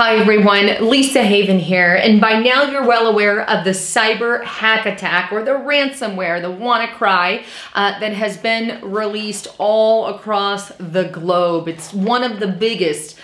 Hi everyone, Lisa Haven here, and by now you're well aware of the cyber hack attack or the ransomware, the WannaCry, that has been released all across the globe. It's one of the biggest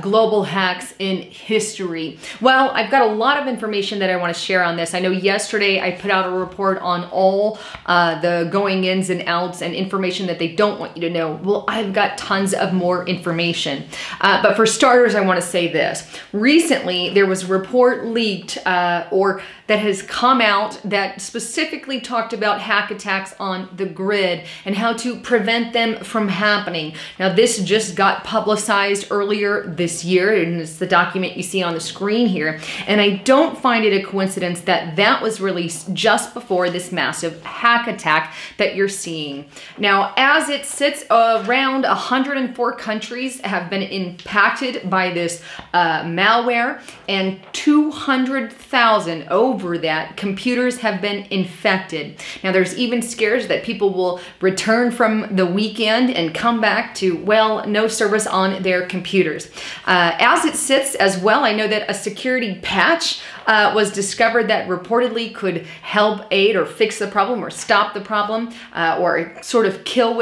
global hacks in history. Well, I've got a lot of information that I want to share on this. I know yesterday I put out a report on all the going ins and outs and information that they don't want you to know. Well, I've got tons of more information. But for starters, I want to say this. Recently, there was a report leaked or that has come out that specifically talked about hack attacks on the grid and how to prevent them from happening. Now, this just got publicized earlier this year, and it's the document you see on the screen here. And I don't find it a coincidence that that was released just before this massive hack attack that you're seeing. Now, as it sits, around 104 countries have been impacted by this malware, and 200,000 over that computers have been infected. Now, there's even scares that people will return from the weekend and come back to, well, no service on their computers. As it sits as well, I know that a security patch was discovered that reportedly could help aid or fix the problem or stop the problem or sort of kill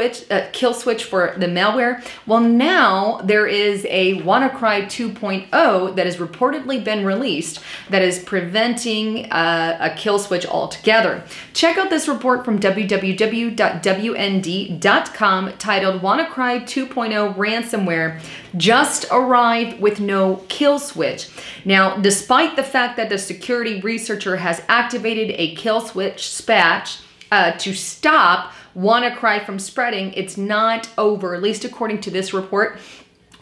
switch for the malware. Well, now there is a WannaCry 2.0 that has reportedly been released that is preventing a kill switch altogether. Check out this report from www.wnd.com titled WannaCry 2.0 Ransomware Just Arrived with No Kill Switch. Now, despite the fact that the security researcher has activated a kill switch patch to stop WannaCry from spreading, it's not over, at least according to this report.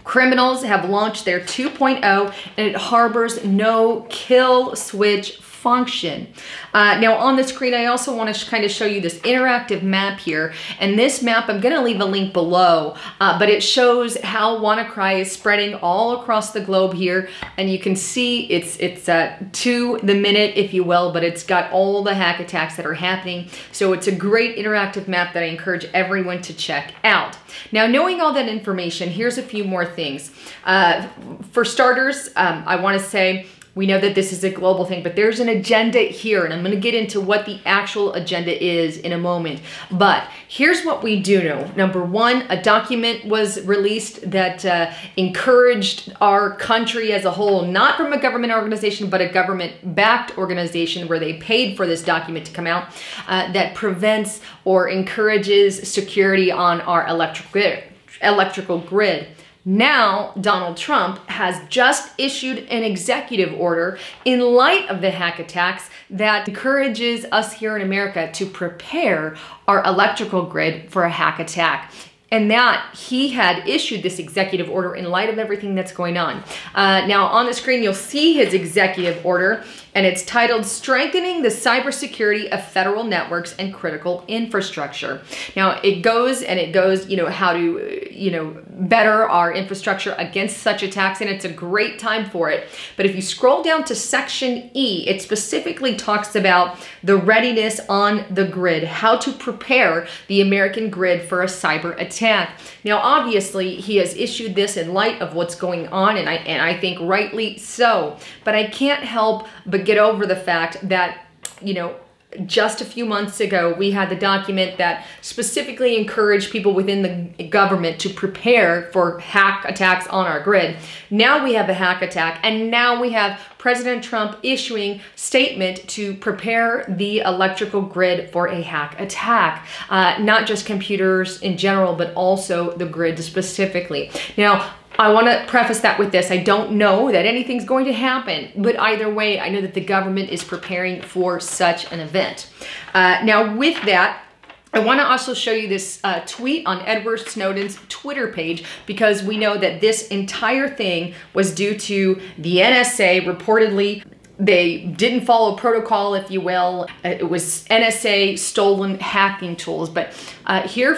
Criminals have launched their 2.0 and it harbors no kill switch function. Now on the screen, I also want to kind of show you this interactive map here. And this map, I'm going to leave a link below, but it shows how WannaCry is spreading all across the globe here. And you can see it's to the minute, if you will, but it's got all the hack attacks that are happening. So it's a great interactive map that I encourage everyone to check out. Now, knowing all that information, here's a few more things. For starters, I want to say, we know that this is a global thing, but there's an agenda here, and I'm going to get into what the actual agenda is in a moment. But here's what we do know. Number one, a document was released that encouraged our country as a whole, not from a government organization, but a government-backed organization where they paid for this document to come out, that prevents or encourages security on our electrical grid. Now, Donald Trump has just issued an executive order in light of the hack attacks that encourages us here in America to prepare our electrical grid for a hack attack. And that he had issued this executive order in light of everything that's going on. Now on the screen, you'll see his executive order, and it's titled Strengthening the Cybersecurity of Federal Networks and Critical Infrastructure. Now it goes, you know, how to, you know, better our infrastructure against such attacks, and it's a great time for it. But if you scroll down to section E, it specifically talks about the readiness on the grid, how to prepare the American grid for a cyber attack. Now, obviously, he has issued this in light of what's going on, and I think rightly so. But I can't help but get over the fact that, you know, just a few months ago, we had the document that specifically encouraged people within the government to prepare for hack attacks on our grid. Now we have a hack attack, and now we have President Trump issuing statement to prepare the electrical grid for a hack attack. Not just computers in general, but also the grid specifically. Now, I want to preface that with this. I don't know that anything's going to happen, but either way, I know that the government is preparing for such an event. Now, with that, I want to also show you this tweet on Edward Snowden's Twitter page, because we know that this entire thing was due to the NSA reportedly. They didn't follow protocol, if you will. It was NSA stolen hacking tools. But here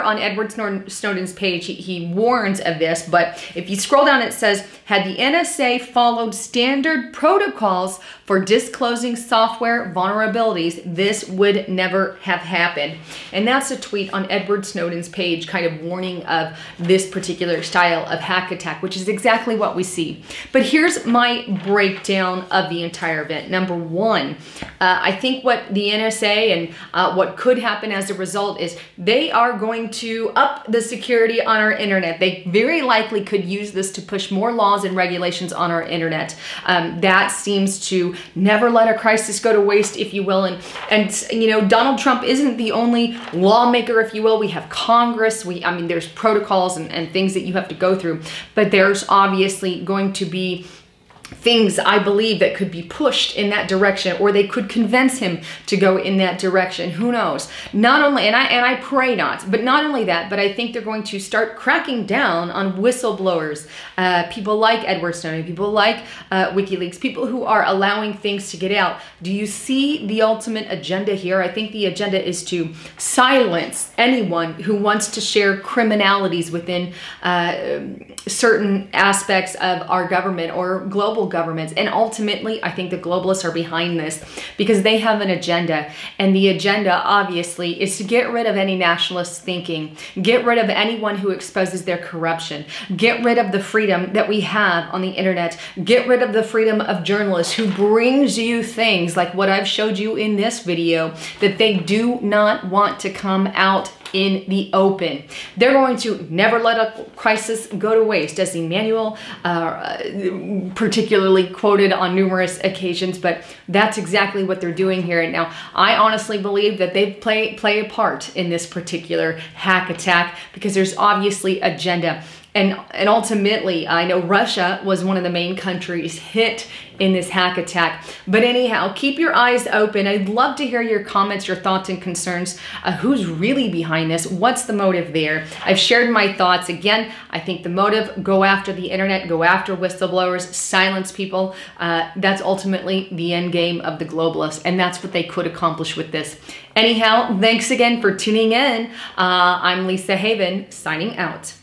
on Edward Snowden's page, he warns of this. But if you scroll down, it says, had the NSA followed standard protocols for disclosing software vulnerabilities, this would never have happened. And that's a tweet on Edward Snowden's page, kind of warning of this particular style of hack attack, which is exactly what we see. But here's my breakdown of the entire event. Number one, I think what the NSA and what could happen as a result is they are going to up the security on our internet. They very likely could use this to push more laws and regulations on our internet. That seems to never let a crisis go to waste, if you will. And you know, Donald Trump isn't the only lawmaker, if you will. We have Congress. I mean, there's protocols and things that you have to go through, but there's obviously going to be things, I believe, that could be pushed in that direction, or they could convince him to go in that direction. Who knows? Not only, and I pray not, but not only that, but I think they're going to start cracking down on whistleblowers, people like Edward Snowden, people like WikiLeaks, people who are allowing things to get out. Do you see the ultimate agenda here? I think the agenda is to silence anyone who wants to share criminalities within certain aspects of our government or global governments. And ultimately, I think the globalists are behind this because they have an agenda. And the agenda, obviously, is to get rid of any nationalist thinking, get rid of anyone who exposes their corruption, get rid of the freedom that we have on the internet, get rid of the freedom of journalists who brings you things like what I've showed you in this video that they do not want to come out in the open. They're going to never let a crisis go to waste, as Emmanuel particularly quoted on numerous occasions, but that's exactly what they're doing here. And now, I honestly believe that they play a part in this particular hack attack because there's obviously agenda. And ultimately, I know Russia was one of the main countries hit in this hack attack. But anyhow, keep your eyes open. I'd love to hear your comments, your thoughts and concerns. Who's really behind this? What's the motive there? I've shared my thoughts. Again, I think the motive, go after the internet, go after whistleblowers, silence people. That's ultimately the end game of the globalists. And that's what they could accomplish with this. Anyhow, thanks again for tuning in. I'm Lisa Haven, signing out.